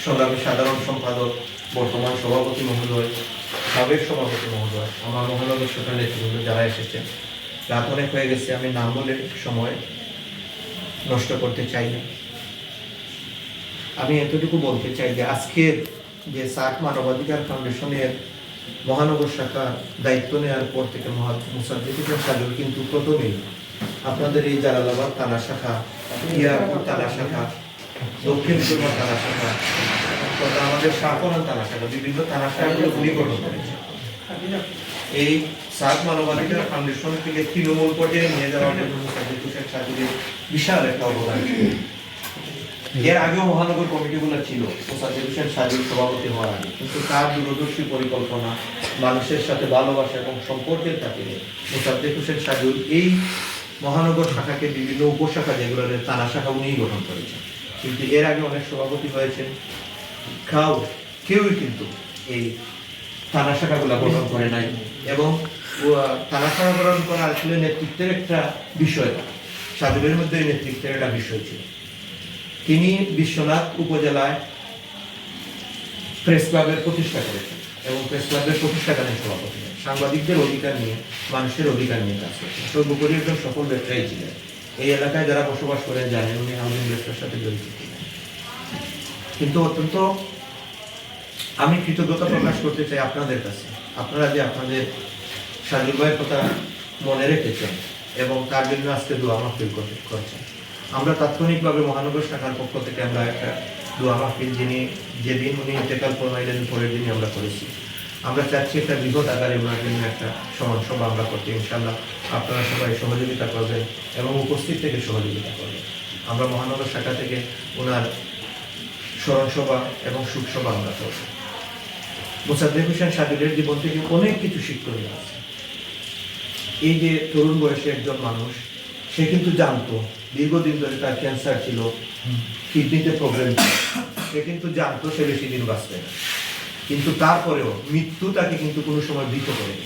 সংগ্রামী সাধারণ সম্পাদক, বর্তমান সভাপতি মহোদয়, সাবেক সভাপতি মহোদয়, আমার মহানগর শাখার নেতৃবৃন্দ যারা এসেছেন, রাত অনেক হয়ে গেছে, আমি নাম বলে সময় নষ্ট করতে চাই না। আমি এতটুকু বলতে চাই যে আজকের যে সার্ক মানবাধিকার ফাউন্ডেশনের মহানগর শাখার দায়িত্ব নেওয়ার পর থেকে মুসাদ্দিক হোসেন সাজুল কিন্তু প্রথমেই আপনাদের এই জালালাবাদ থানা শাখা, ইয়ারপুর থানা শাখা, দক্ষিণ পূর্ব থানা শাখা, আমাদের শাহপুরান থানা শাখা, বিভিন্ন থানা শাখাগুলো উনি গঠন করেছে। এই সার্ক মানবাধিকার ফাউন্ডেশন থেকে তৃণমূল পর্যায়ে নিয়ে যাওয়ার জন্য মুসাদ্দিক হোসেন সাজুলের বিশাল একটা অবদান। এর আগেও মহানগর কমিটিগুলো ছিল মুসাদ্দিক হোসেন সাজুল সভাপতি হওয়ার আগে, কিন্তু তার দূরদর্শী পরিকল্পনা, মানুষের সাথে ভালোবাসা এবং সম্পর্কের খাতিরে মুসাদ্দিক হোসেন সাজুল এই মহানগর শাখাকে বিভিন্ন উপশাখা যেগুলো থানা শাখা উনিই গঠন করেছেন। কিন্তু এর আগে অনেক সভাপতি হয়েছেন, কেউই কিন্তু এই থানা শাখাগুলো গঠন করে নাই। এবং থানা শাখা গঠন করা আসলে নেতৃত্বের একটা বিষয়, সাজুলের মধ্যে নেতৃত্বের একটা বিষয় ছিল। তিনি বিশ্বনাথ উপজেলায় প্রেস ক্লাবের প্রতিষ্ঠা করেছেন এবং প্রেস ক্লাবের প্রতিষ্ঠাকালীন সভাপতি, সাংবাদিকদের অধিকার নিয়ে, মানুষের অধিকার নিয়ে কাজ করছেন। সর্বোপরি একজন সফল ব্যবসায়ী ছিলেন। এই এলাকায় যারা বসবাস করেন জানেন উনি হাউজিং ব্যবসার সাথে জড়িত ছিলেন। কিন্তু অত্যন্ত আমি কৃতজ্ঞতা প্রকাশ করতে চাই আপনাদের কাছে, আপনারা যে আপনাদের সাজুল ভাইয়ের কথা মনে রেখেছেন এবং তার জন্য আজকে দোয়া মাহফিল করছেন। আমরা তাৎক্ষণিকভাবে মহানগর শাখার পক্ষ থেকে আমরা একটা দোয়া মাহফিল যেদিন উনি ইন্তেকাল ফরমাইলেন পরের দিনই আমরা করেছি। আমরা চাচ্ছি একটা বৃহৎ আকারে ওনার জন্য একটা সমান সভা আমরা করতে, ইনশাল্লাহ আপনারা সবাই সহযোগিতা করবেন এবং উপস্থিত থেকে সহযোগিতা করবেন। আমরা মহানগর শাখা থেকে ওনার স্মরণ সভা এবং সুখ সভা আমরা করব। মুসাদ্দিক হোসেন সাজুলের জীবন থেকে অনেক কিছু শিক্ষণীয় আছে। এই যে তরুণ বয়সে একজন মানুষ, সে কিন্তু জানতো দীর্ঘদিন ধরে তার ক্যান্সার ছিল, কিডনিতে প্রবলেম ছিল, সে কিন্তু জানতো সে বেশি দিন বাঁচবে না। কিন্তু তারপরেও মৃত্যু তাকে কিন্তু কোনো সময় ভীত করেনি।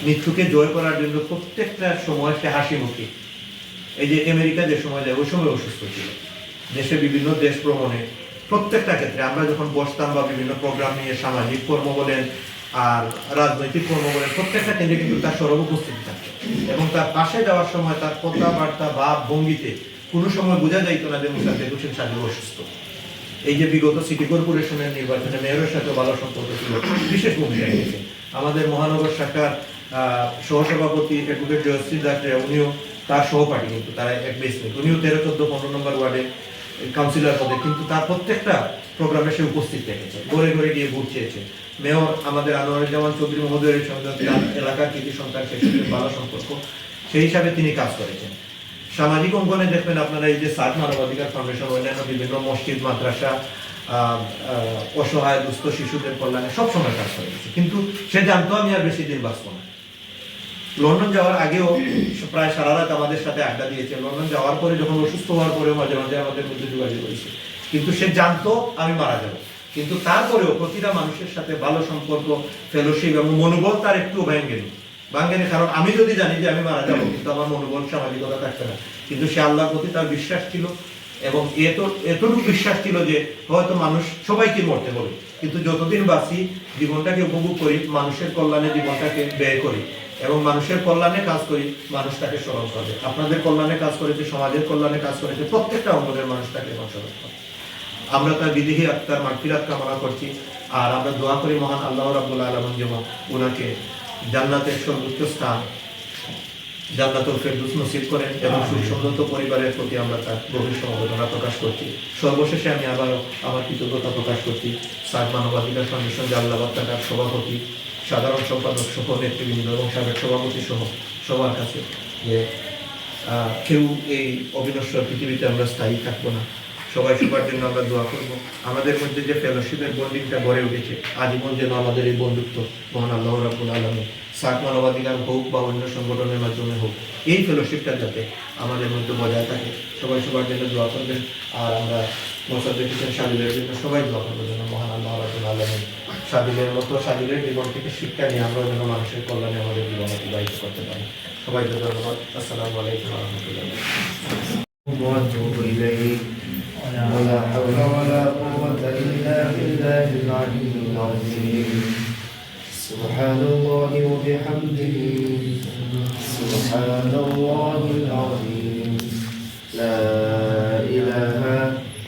মৃত্যুকে জয় করার জন্য প্রত্যেকটা সময় সে হাসি মুখী। এই যে আমেরিকা যে সময় যায় ওই সময় অসুস্থ ছিল, দেশে বিভিন্ন দেশ ভ্রমণে প্রত্যেকটা ক্ষেত্রে আমরা যখন বসতাম বা বিভিন্ন প্রোগ্রাম নিয়ে, সামাজিক কর্ম বলেন আর রাজনৈতিক কর্ম বলেন, প্রত্যেকটা কেন্দ্রে কিন্তু তার সরব উপস্থিতি থাকতো এবং তার পাশে যাওয়ার সময় তার কথাবার্তা ভাব ভঙ্গিতে কোনো সময় বোঝা যাইতো না যে মুসাদ্দিক হোসেন সাজুল অসুস্থ। এই যে বিগত সিটি কর্পোরেশনের নির্বাচনে মেয়রের সাথে ভালো সম্পর্ক ছিল, বিশেষ ভূমিকা রেখেছে। আমাদের মহানগর শাখার সহসভাপতি অ্যাডভোকেট জয়শ্রী দাস, উনিও তার সহপাঠী, কিন্তু তারা এক বেসমেন্ট, উনিও 13, 14, 15 নম্বর ওয়ার্ডে কাউন্সিলর পদে, কিন্তু তার প্রত্যেকটা প্রোগ্রামে সে উপস্থিত রেখেছে, ঘরে ঘরে গিয়ে ভোট চেয়েছে। মেয়র আমাদের আনোয়ারুজ্জামান চৌধুরী মহোদয়ের সঙ্গে তার এলাকার কৃতি সন্তান, সে সাথে ভালো সম্পর্ক, সেই হিসাবে তিনি কাজ করেছেন। সামাজিক অঙ্গনে দেখবেন আপনারা এই যে সার্ক মানবাধিকার ফাউন্ডেশন, অন্যান্য বিভিন্ন মসজিদ, মাদ্রাসা, অসহায় দুস্থ শিশুদের কল্যাণে সবসময় কাজ করে গেছে। কিন্তু সে জানতো আমি আর বেশি দিন বাঁচবো না। লন্ডন যাওয়ার আগেও প্রায় সারা রাত আমাদের সাথে আড্ডা দিয়েছে। লন্ডন যাওয়ার পরে, যখন অসুস্থ হওয়ার পরেও মাঝে মাঝে আমাদের মধ্যে যোগাযোগ হয়েছে। কিন্তু সে জানতো আমি মারা যাবো, কিন্তু তারপরেও প্রতিটা মানুষের সাথে ভালো সম্পর্ক, ফেলোশিপ এবং মনোবল তার একটু ভাঙেনি। কারণ আমি যদি জানি যে আমি মারা যাবো, কিন্তু আমার মনোবল, সামাজিকতা থাকবে না। কিন্তু সে আল্লাহর প্রতি তার বিশ্বাস ছিল এবং এতটুকু বিশ্বাস ছিল যে হয়তো মানুষ সবাইকে মরতে বলে, কিন্তু যতদিন বাঁচি জীবনটাকে উপভোগ করি, মানুষের কল্যাণে জীবনটাকে ব্যয় করি এবং মানুষের কল্যাণে কাজ করি, মানুষ তাকে স্মরণ করবে। আপনাদের কল্যাণে কাজ করেছে, সমাজের কল্যাণে কাজ করেছে, প্রত্যেকটা অঙ্গনের মানুষ তাকে স্মরণ করে। আমরা তার বিদেহী আত্মার মাগফিরাত কামনা করছি। আর আমরা দোয়া করি মহান আল্লাহ রাব্বুল আলামিন যেন ওনাকে জান্নাতের সর্বোচ্চ স্থান, জান্নাতুল ফেরদৌস নসিব করেন এবং সুসম্মত পরিবারের প্রতি আমরা তার গভীর সমবেদনা প্রকাশ করছি। সর্বশেষে আমি আবারও আমার কৃতজ্ঞতা প্রকাশ করছি সার্ক মানবাধিকার ফাউন্ডেশন জালালাবাদ থাকার সভাপতি, সাধারণ সম্পাদক সহ নেতৃবৃন্দ এবং সাবেক সভাপতি সহ সবার কাছে, যে কেউ এই অবিনশ্বর পৃথিবীতে আমরা স্থায়ী থাকবো না, সবাই সবার জন্য আমরা দোয়া করব। আমাদের মধ্যে যে ফেলোশিপের বন্ডিংটা গড়ে উঠেছে, আজীবন যেন আমাদের এই বন্ধুত্ব মহান আল্লাহ রাব্বুল আলামিন সার্ক মানবাধিকার হোক বা অন্য সংগঠনের মাধ্যমে হোক, এই ফেলোশিপটা যাতে আমাদের মধ্যে বজায় থাকে, সবাই সবার জন্য দোয়া করবেন। আর আমরা মুসাদ্দিক হোসেন সাজুলের জন্য সবাই দোয়া করবো যেন মহান আল্লাহ রাব্বুল আলামিন সাজুলের মতো, সাজুলের জীবন থেকে শিক্ষা নিয়ে আমরা যেন মানুষের কল্যাণে আমাদের জীবন অতিবাহিত করতে পারি। সবাইকে ধন্যবাদ। আসসালামু আলাইকুম ওয়া রাহমাতুল্লাহ। ولا حول ولا قوة إلا بالله العلي العظيم سبحان الله وبحمده سبحان الله العظيم لا إله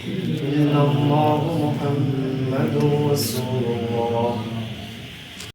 إلا الله محمد رسول الله